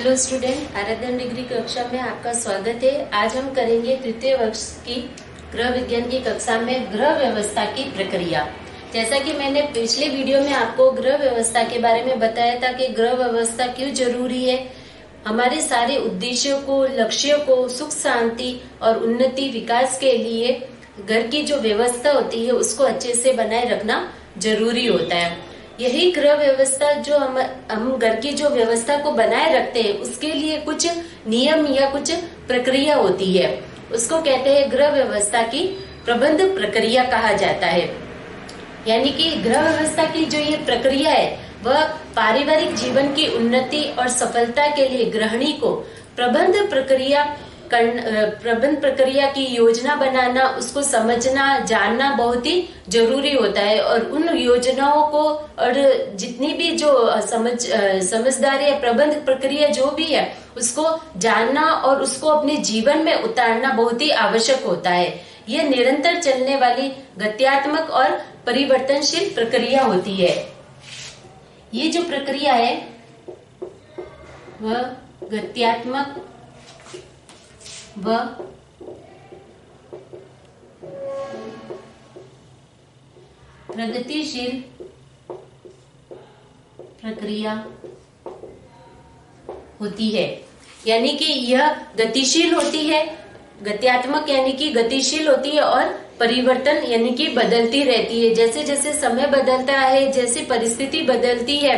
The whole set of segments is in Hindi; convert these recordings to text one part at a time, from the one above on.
हेलो स्टूडेंट, आराधन डिग्री कक्षा में आपका स्वागत है। आज हम करेंगे तृतीय वर्ष की गृह विज्ञान की कक्षा में ग्रह व्यवस्था की प्रक्रिया। जैसा कि मैंने पिछले वीडियो में आपको ग्रह व्यवस्था के बारे में बताया था कि ग्रह व्यवस्था क्यों जरूरी है। हमारे सारे उद्देश्यों को, लक्ष्यों को, सुख शांति और उन्नति विकास के लिए घर की जो व्यवस्था होती है उसको अच्छे से बनाए रखना जरूरी होता है। यही ग्रह व्यवस्था जो हम घर की जो व्यवस्था को बनाए रखते हैं उसके लिए कुछ नियम या कुछ प्रक्रिया होती है, उसको कहते हैं ग्रह व्यवस्था की प्रबंध प्रक्रिया कहा जाता है। यानी कि ग्रह व्यवस्था की जो ये प्रक्रिया है वह पारिवारिक जीवन की उन्नति और सफलता के लिए गृहिणी को प्रबंध प्रक्रिया की योजना बनाना, उसको समझना, जानना बहुत ही जरूरी होता है। और उन योजनाओं को और जितनी भी जो समझदारी या प्रबंध प्रक्रिया जो भी है उसको जानना और उसको अपने जीवन में उतारना बहुत ही आवश्यक होता है। यह निरंतर चलने वाली गत्यात्मक और परिवर्तनशील प्रक्रिया होती है। ये जो प्रक्रिया है वह गत्यात्मक व प्रगतिशील प्रक्रिया होती है। यानी कि यह गतिशील होती है, गत्यात्मक यानी कि गतिशील होती है और परिवर्तन यानी कि बदलती रहती है। जैसे जैसे समय बदलता है, जैसे परिस्थिति बदलती है,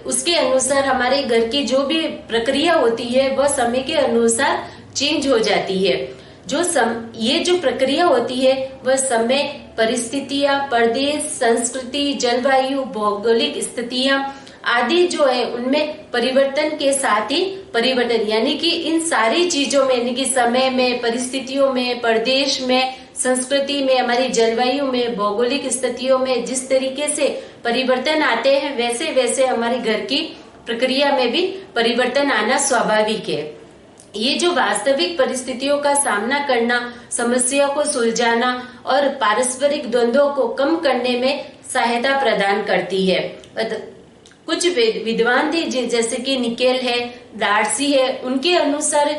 उसके अनुसार हमारे घर की जो भी प्रक्रिया होती है वह समय के अनुसार चेंज हो जाती है। ये जो प्रक्रिया होती है वह समय, परिस्थितियां, प्रदेश, संस्कृति, जलवायु, भौगोलिक स्थितियां आदि जो है उनमें परिवर्तन के साथ ही परिवर्तन यानी कि इन सारी चीजों में यानी कि समय में, परिस्थितियों में, प्रदेश में, संस्कृति में, हमारी जलवायु में, भौगोलिक स्थितियों में जिस तरीके से परिवर्तन आते हैं वैसे वैसे हमारे घर की प्रक्रिया में भी परिवर्तन आना स्वाभाविक है। ये जो वास्तविक परिस्थितियों का सामना करना, समस्या को सुलझाना और पारस्परिक द्वंद्वों को कम करने में सहायता प्रदान करती है। कुछ विद्वान थे जैसे कि निकेल है, डार्सी है, उनके अनुसार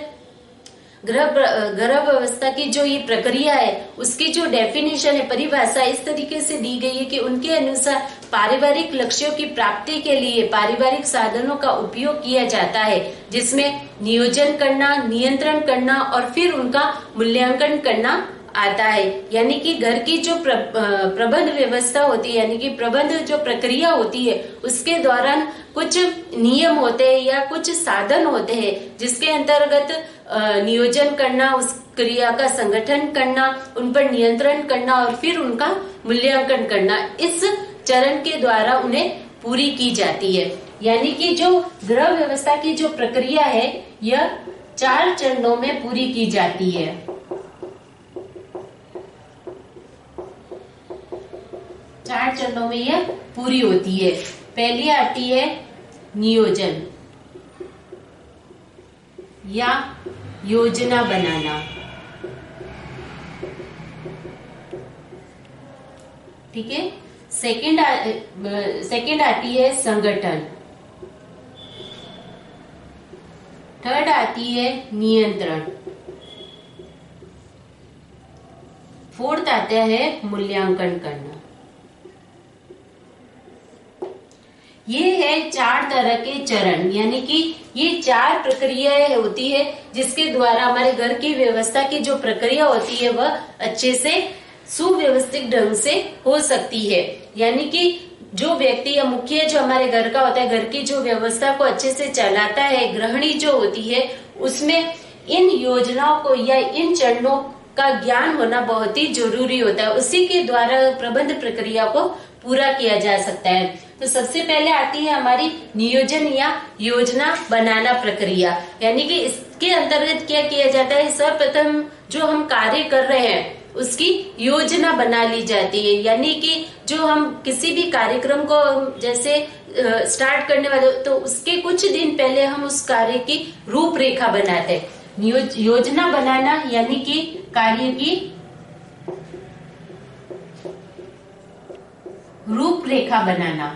ग्रह व्यवस्था की जो ये प्रक्रिया है उसकी जो डेफिनेशन है, परिभाषा इस तरीके से दी गई है कि उनके अनुसार पारिवारिक लक्ष्यों की प्राप्ति के लिए पारिवारिक साधनों का उपयोग किया जाता है, जिसमें नियोजन करना, नियंत्रण करना और फिर उनका मूल्यांकन करना आता है। यानी कि घर की जो प्रबंध व्यवस्था होती है यानी कि प्रबंध जो प्रक्रिया होती है उसके दौरान कुछ नियम होते हैं या कुछ साधन होते हैं जिसके अंतर्गत नियोजन करना, उस क्रिया का संगठन करना, उन पर नियंत्रण करना और फिर उनका मूल्यांकन करना, इस चरण के द्वारा उन्हें पूरी की जाती है। यानी कि जो ग्रह व्यवस्था की जो प्रक्रिया है यह 4 चरणों में पूरी की जाती है। चार चरणों में यह पूरी होती है। पहली आती है नियोजन या योजना बनाना, ठीक है। सेकंड आती है संगठन, थर्ड आती है नियंत्रण, फोर्थ आता है मूल्यांकन करना। ये है 4 तरह के चरण, यानी कि ये 4 प्रक्रियाएं होती है जिसके द्वारा हमारे घर की व्यवस्था की जो प्रक्रिया होती है वह अच्छे से सुव्यवस्थित ढंग से हो सकती है। यानी कि जो व्यक्ति या मुखिया जो हमारे घर का होता है, घर की जो व्यवस्था को अच्छे से चलाता है, गृहिणी जो होती है, उसमें इन योजनाओं को या इन चरणों का ज्ञान होना बहुत ही जरूरी होता है। उसी के द्वारा प्रबंध प्रक्रिया को पूरा किया जा सकता है। तो सबसे पहले आती है हमारी नियोजन या योजना बनाना प्रक्रिया। यानी कि इसके अंतर्गत क्या किया जाता है, सर्वप्रथम जो हम कार्य कर रहे हैं उसकी योजना बना ली जाती है। यानी कि जो हम किसी भी कार्यक्रम को जैसे स्टार्ट करने वाले तो उसके कुछ दिन पहले हम उस कार्य की रूपरेखा बनाते हैं। योजना बनाना यानी कि कार्य की रूपरेखा बनाना,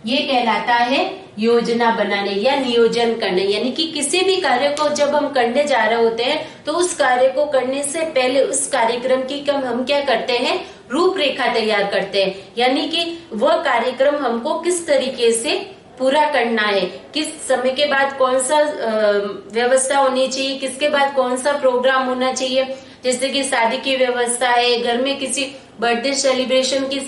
ये कहलाता है योजना बनाने या नियोजन करने, यानी कि किसी भी कार्य को जब हम करने जा रहे होते हैं तो उस कार्य को करने से पहले उस कार्यक्रम की हम क्या करते हैं, रूपरेखा तैयार करते हैं। यानी कि वह कार्यक्रम हमको किस तरीके से पूरा करना है, किस समय के बाद कौन सा व्यवस्था होनी चाहिए, किसके बाद कौन सा प्रोग्राम होना चाहिए। जैसे कि शादी की व्यवस्था है, घर में किसी बर्थडे सेलिब्रेशन की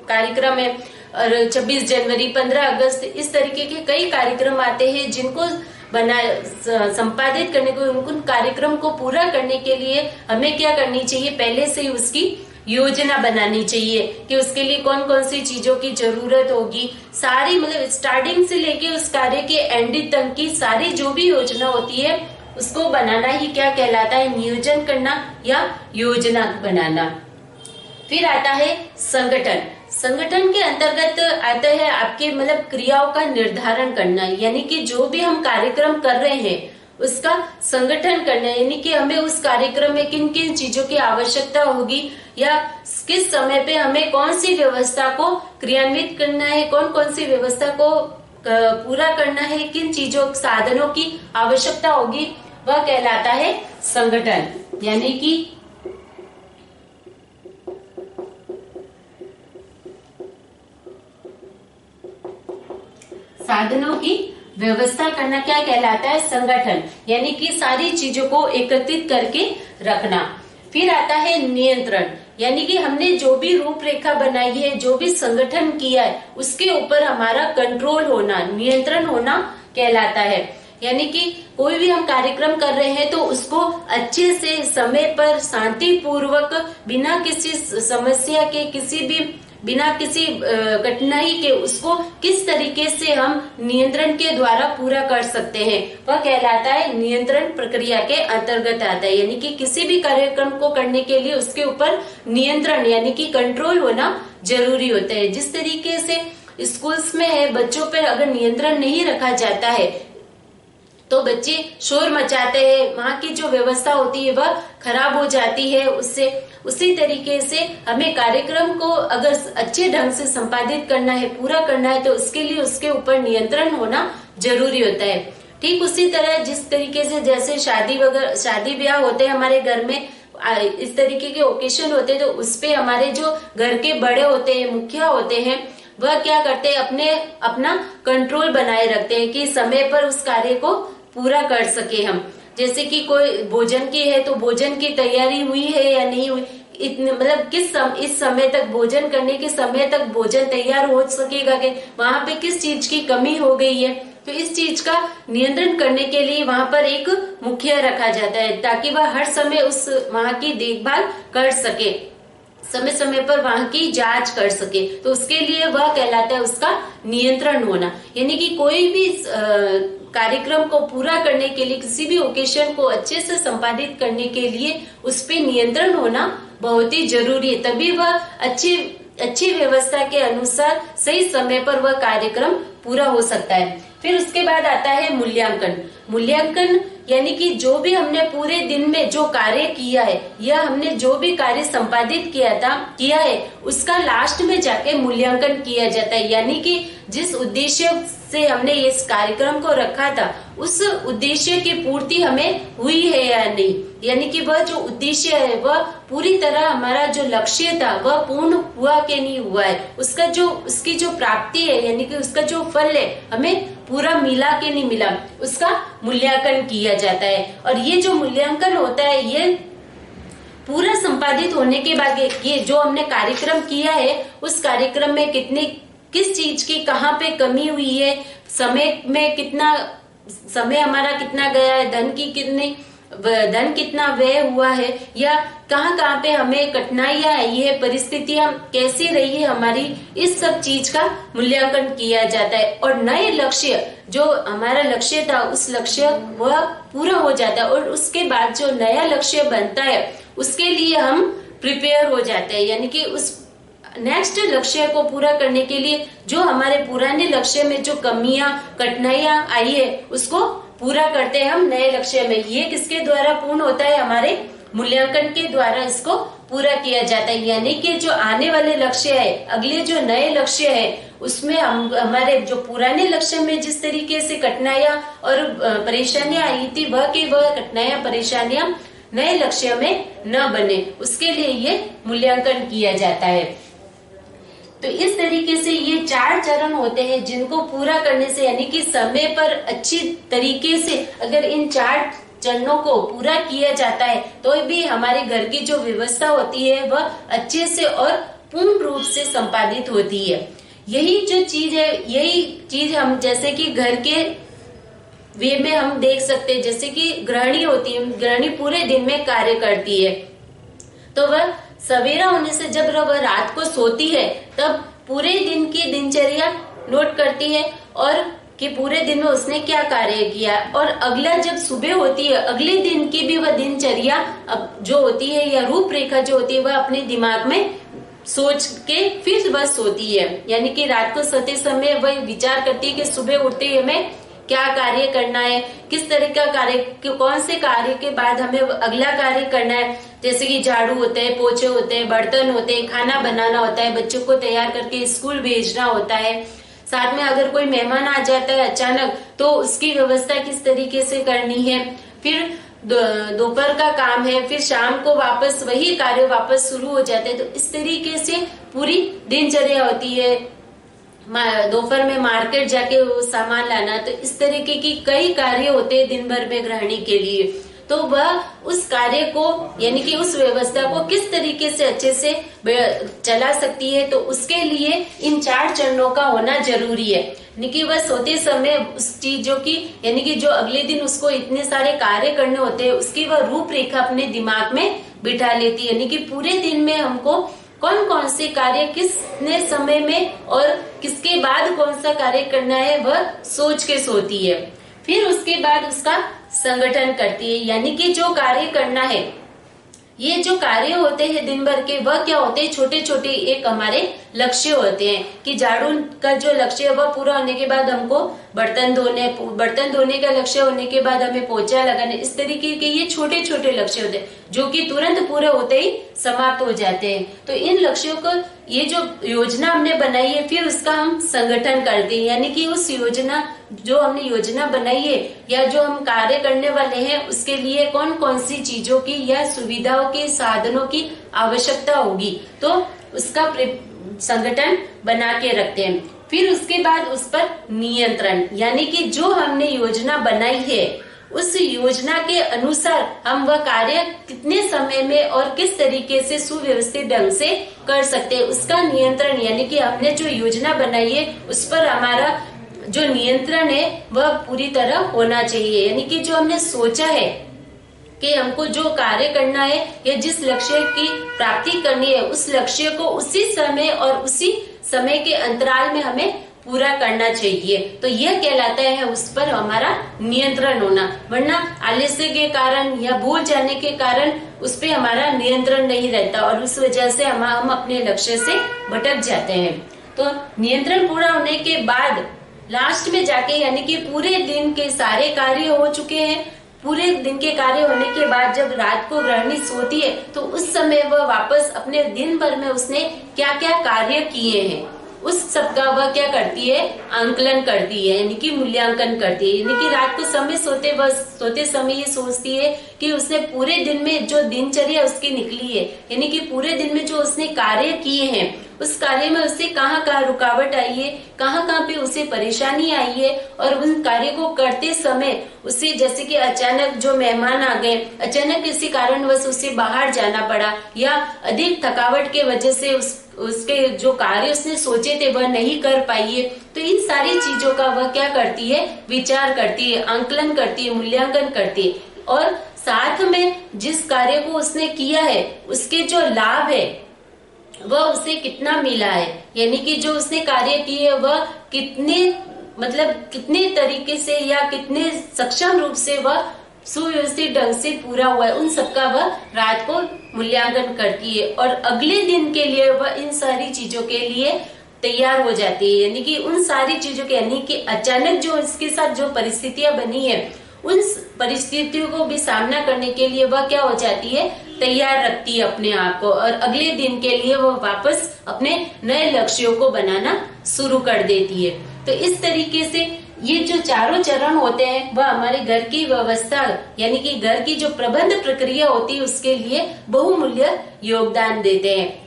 कार्यक्रम है, और 26 जनवरी, 15 अगस्त, इस तरीके के कई कार्यक्रम आते हैं जिनको संपादित करने को, उन कार्यक्रम को पूरा करने के लिए हमें क्या करनी चाहिए, पहले से ही उसकी योजना बनानी चाहिए कि उसके लिए कौन कौन सी चीजों की जरूरत होगी। सारी मतलब स्टार्टिंग से लेके उस कार्य के एंड तक की सारी जो भी योजना होती है उसको बनाना ही क्या कहलाता है, नियोजन करना या योजना बनाना। फिर आता है संगठन। संगठन के अंतर्गत आता है आपके मतलब क्रियाओं का निर्धारण करना, यानी कि जो भी हम कार्यक्रम कर रहे हैं उसका संगठन करना, यानी कि हमें उस कार्यक्रम में किन किन चीजों की आवश्यकता होगी या किस समय पे हमें कौन सी व्यवस्था को क्रियान्वित करना है, कौन कौन सी व्यवस्था को पूरा करना है, किन चीजों साधनों की आवश्यकता होगी, वह कहलाता है संगठन। यानी कि साधनों की व्यवस्था करना क्या कहलाता है, संगठन, यानी कि सारी चीजों को एकत्रित करके रखना। फिर आता है नियंत्रण, यानी कि हमने जो भी रूपरेखा बनाई है, जो भी संगठन किया है, उसके ऊपर हमारा कंट्रोल होना, नियंत्रण होना कहलाता है। यानी कि कोई भी हम कार्यक्रम कर रहे हैं तो उसको अच्छे से समय पर शांति पूर्वक बिना किसी समस्या के बिना किसी कठिनाई के उसको किस तरीके से हम नियंत्रण के द्वारा पूरा कर सकते हैं, वह कहलाता है नियंत्रण प्रक्रिया के अंतर्गत आता है। यानी कि किसी भी कार्यक्रम को करने के लिए उसके ऊपर नियंत्रण यानी कि कंट्रोल होना जरूरी होता है। जिस तरीके से स्कूल्स में है, बच्चों पर अगर नियंत्रण नहीं रखा जाता है तो बच्चे शोर मचाते हैं, वहाँ की जो व्यवस्था होती है वह खराब हो जाती है उससे। उसी तरीके से हमें कार्यक्रम को अगर अच्छे ढंग से संपादित करना है, पूरा करना है, तो उसके लिए उसके ऊपर नियंत्रण होना जरूरी होता है। ठीक उसी तरह जिस तरीके से जैसे शादी ब्याह होते हैं हमारे घर में, इस तरीके के ओकेशन होते हैं, तो उसपे हमारे जो घर के बड़े होते हैं, मुखिया होते हैं, वह क्या करते हैं, अपना कंट्रोल बनाए रखते हैं कि समय पर उस कार्य को पूरा कर सके हम। जैसे कि कोई भोजन की है तो भोजन की तैयारी हुई है या नहीं हुई, इतने मतलब इस समय तक भोजन करने के समय तक भोजन तैयार हो सकेगा कि वहां पे किस चीज की कमी हो गई है। तो इस चीज का नियंत्रण करने के लिए वहां पर एक मुखिया रखा जाता है ताकि वह हर समय उस वहां की देखभाल कर सके, समय समय पर वहां की जांच कर सके। तो उसके लिए वह कहलाता है उसका नियंत्रण होना। यानी कि कोई भी कार्यक्रम को पूरा करने के लिए, किसी भी ओकेशन को अच्छे से संपादित करने के लिए उस पे नियंत्रण होना बहुत ही जरूरी है, तभी वह अच्छी व्यवस्था के अनुसार सही समय पर वह कार्यक्रम पूरा हो सकता है। फिर उसके बाद आता है मूल्यांकन यानी कि जो भी हमने पूरे दिन में जो कार्य किया है या हमने जो भी कार्य संपादित किया है उसका लास्ट में जाके मूल्यांकन किया जाता है। यानी कि जिस उद्देश्य से हमने इस कार्यक्रम को रखा था उस उद्देश्य की पूर्ति हमें हुई है या नहीं, यानी कि वह जो उद्देश्य है वह पूरी तरह हमारा जो लक्ष्य था वह पूर्ण हुआ कि नहीं हुआ है, उसकी जो प्राप्ति है यानी कि उसका जो फल है हमें पूरा मिला कि नहीं मिला, उसका मूल्यांकन किया जाता है। और ये जो मूल्यांकन होता है ये पूरा संपादित होने के बाद ये जो हमने कार्यक्रम किया है उस कार्यक्रम में किस चीज की कहाँ पे कमी हुई है, समय हमारा कितना गया है, धन कितना व्यय हुआ है, या कहाँ पे हमें कठिनाइयां आई है, परिस्थितियां कैसी रही है हमारी, इस सब चीज का मूल्यांकन किया जाता है। और नए लक्ष्य जो हमारा लक्ष्य था उस लक्ष्य वह पूरा हो जाता है और उसके बाद जो नया लक्ष्य बनता है उसके लिए हम प्रिपेयर हो जाते हैं। यानी कि उस नेक्स्ट लक्ष्य को पूरा करने के लिए जो हमारे पुराने लक्ष्य में जो कमियां कठिनाइयां आई है उसको पूरा करते हैं हम नए लक्ष्य में। ये किसके द्वारा पूर्ण होता है, हमारे मूल्यांकन के द्वारा इसको पूरा किया जाता है। यानी कि जो आने वाले लक्ष्य है, अगले जो नए लक्ष्य है, उसमें हम हमारे जो पुराने लक्ष्य में जिस तरीके से कठिनाइयां और परेशानियां आई थी, वह की वह कठिनाइयां परेशानियां नए लक्ष्य में न बने, उसके लिए ये मूल्यांकन किया जाता है। तो इस तरीके से ये 4 चरण होते हैं जिनको पूरा करने से, यानी कि समय पर अच्छी तरीके से अगर इन 4 चरणों को पूरा किया जाता है तो भी हमारे घर की जो व्यवस्था होती है वह अच्छे से और पूर्ण रूप से संपादित होती है। यही जो चीज है, यही चीज हम जैसे कि घर के वे में हम देख सकते हैं, जैसे कि गृहिणी होती है, गृहिणी पूरे दिन में कार्य करती है, तो वह सवेरा होने से जब वह रात को सोती है तब पूरे दिन की दिनचर्या नोट करती है और कि पूरे दिन में उसने क्या कार्य किया, और अगला जब सुबह होती है अगले दिन की भी वह दिनचर्या जो होती है या रूपरेखा जो होती है वह अपने दिमाग में सोच के फिर वह सोती है। यानी कि रात को सोते समय वह विचार करती है कि सुबह उठते ही हमें क्या कार्य करना है, किस तरह का कार्य, कौन से कार्य के बाद हमें अगला कार्य करना है। जैसे कि झाड़ू होते हैं, पोछे होते हैं, बर्तन होते हैं, खाना बनाना होता है, बच्चों को तैयार करके स्कूल भेजना होता है। साथ में अगर कोई मेहमान आ जाता है अचानक तो उसकी व्यवस्था किस तरीके से करनी है। फिर दोपहर का काम है, फिर शाम को वापस वही कार्य वापस शुरू हो जाते हैं। तो इस तरीके से पूरी दिनचर्या होती है। दोपहर में मार्केट जाके वो सामान लाना, तो इस तरीके की कई कार्य होते हैं दिन भर में गृहिणी के लिए। तो वह उस कार्य को यानी कि उस व्यवस्था को किस तरीके से अच्छे से चला सकती है, तो उसके लिए इन 4 चरणों का होना जरूरी है। यानी कि वह सोते समय उस चीजों की, यानी कि जो अगले दिन उसको इतने सारे कार्य करने होते हैं उसकी वह रूपरेखा अपने दिमाग में बिठा लेती है। यानी कि पूरे दिन में हमको कौन कौन से कार्य किसने समय में और किसके बाद कौन सा कार्य करना है वह सोच के सोती है। फिर उसके बाद उसका संगठन करती है। यानी कि जो कार्य करना है, ये जो कार्य होते हैं दिन भर के वह क्या होते हैं, छोटे छोटे एक हमारे लक्ष्य होते हैं कि झाड़ू का जो लक्ष्य है वह पूरा होने के बाद हमको बर्तन धोने का लक्ष्य होने के बाद हमें पोछा लगाने। इस तरीके के ये छोटे छोटे लक्ष्य होते हैं जो कि तुरंत पूरे होते ही समाप्त हो जाते हैं। तो इन लक्ष्यों को, ये जो योजना हमने बनाई है, फिर उसका हम संगठन करते हैं। यानी कि उस योजना, जो हमने योजना बनाई है या जो हम कार्य करने वाले हैं उसके लिए कौन कौन सी चीजों की या सुविधाओं के साधनों की आवश्यकता होगी, तो उसका संगठन बना के रखते हैं। फिर उसके बाद उस पर नियंत्रण, यानी कि जो हमने योजना बनाई है उस योजना के अनुसार हम वह कार्य कितने समय में और किस तरीके से सुव्यवस्थित ढंग से कर सकते हैं, उसका नियंत्रण। यानी कि हमने जो योजना बनाई है उस पर हमारा जो नियंत्रण है वह पूरी तरह होना चाहिए। यानी कि जो हमने सोचा है कि हमको जो कार्य करना है या जिस लक्ष्य की प्राप्ति करनी है उस लक्ष्य को उसी समय और उसी समय के अंतराल में हमें पूरा करना चाहिए। तो यह कहलाता है उस पर हमारा नियंत्रण होना। वरना आलस्य के कारण या भूल जाने के कारण उस पर हमारा नियंत्रण नहीं रहता और उस वजह से हम अपने लक्ष्य से भटक जाते हैं। तो नियंत्रण पूरा होने के बाद लास्ट में जाके, यानी कि पूरे दिन के सारे कार्य हो चुके हैं, पूरे दिन के कार्य होने के बाद जब रात को गृहिणी सोती है तो उस समय वह वापस अपने दिन भर में उसने क्या क्या कार्य किए हैं उस सबका वह क्या करती है, आंकलन करती है, यानी कि मूल्यांकन करती है। यानी कि रात को समय सोते समय ये सोचती है कि उसने पूरे दिन में जो दिनचर्या उसकी निकली है, यानी कि पूरे दिन में जो उसने कार्य किए हैं उस कार्य में उससे कहाँ कहाँ रुकावट आई है, कहाँ कहाँ पे उसे परेशानी आई है, और उन कार्य को करते समय उसे, जैसे कि अचानक जो मेहमान आ गए, अचानक किसी कारणवश उसे बाहर जाना पड़ा या अधिक थकावट के वजह से उसके जो कार्य उसने सोचे थे वह नहीं कर पाई है। तो इन सारी चीजों का वह क्या करती है, विचार करती है, आंकलन करती है, मूल्यांकन करती है, और साथ में जिस कार्य को उसने किया है उसके जो लाभ है वह उसे कितना मिला है, यानी कि जो उसने कार्य किए वह कितने तरीके से या कितने सक्षम रूप से वह सुव्यवस्थित ढंग से पूरा हुआ है, उन सबका वह रात को मूल्यांकन करती है और अगले दिन के लिए वह इन सारी चीजों के लिए तैयार हो जाती है। यानी कि उन सारी चीजों के, यानी कि अचानक जो इसके साथ जो परिस्थितियां बनी है उन परिस्थितियों को भी सामना करने के लिए वह क्या हो जाती है, तैयार रखती है अपने आप को, और अगले दिन के लिए वो वापस अपने नए लक्ष्यों को बनाना शुरू कर देती है। तो इस तरीके से ये जो चारों चरण होते हैं वह हमारे घर की व्यवस्था यानी कि घर की जो प्रबंध प्रक्रिया होती है उसके लिए बहुमूल्य योगदान देते हैं।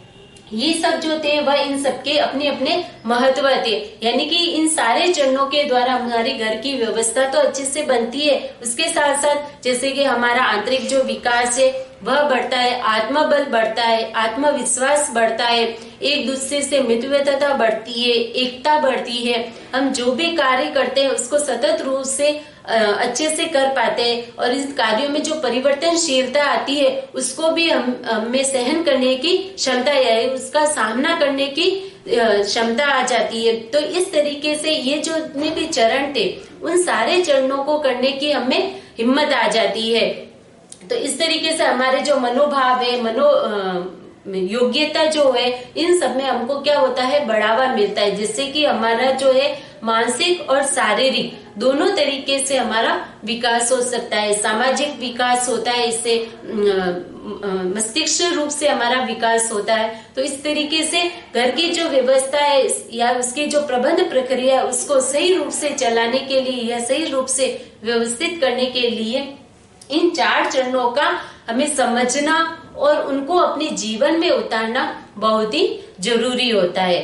ये सब जो थे वह इन सबके अपने अपने महत्व थे, यानी कि इन सारे चरणों के द्वारा हमारे घर की व्यवस्था तो अच्छे से बनती है, उसके साथ साथ जैसे कि हमारा आंतरिक जो विकास है वह बढ़ता है, आत्मबल बढ़ता है, आत्मविश्वास बढ़ता है, एक दूसरे से मित्रता बढ़ती है, एकता बढ़ती है, हम जो भी कार्य करते हैं उसको सतत रूप से अच्छे से कर पाते हैं, और इस कार्यों में जो परिवर्तनशीलता आती है उसको भी हमें सहन करने की क्षमता है, उसका सामना करने की क्षमता आ जाती है। तो इस तरीके से ये जो जितने भी चरण थे उन सारे चरणों को करने की हमें हिम्मत आ जाती है। तो इस तरीके से हमारे जो मनोभाव है, योग्यता जो है, इन सब में हमको क्या होता है, बढ़ावा मिलता है, जिससे कि हमारा जो है मानसिक और शारीरिक दोनों तरीके से हमारा विकास हो सकता है। सामाजिक विकास होता है, इससे मस्तिष्क रूप से हमारा विकास होता है। तो इस तरीके से घर की जो व्यवस्था है या उसकी जो प्रबंध प्रक्रिया है उसको सही रूप से चलाने के लिए या सही रूप से व्यवस्थित करने के लिए इन 4 चरणों का हमें समझना और उनको अपने जीवन में उतारना बहुत ही जरूरी होता है।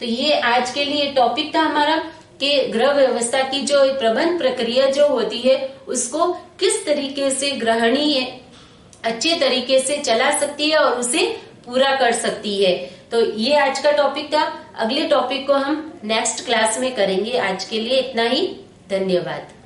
तो ये आज के लिए टॉपिक था हमारा कि गृह व्यवस्था की जो प्रबंध प्रक्रिया जो होती है उसको किस तरीके से गृहिणी अच्छे तरीके से चला सकती है और उसे पूरा कर सकती है। तो ये आज का टॉपिक था। अगले टॉपिक को हम नेक्स्ट क्लास में करेंगे। आज के लिए इतना ही। धन्यवाद।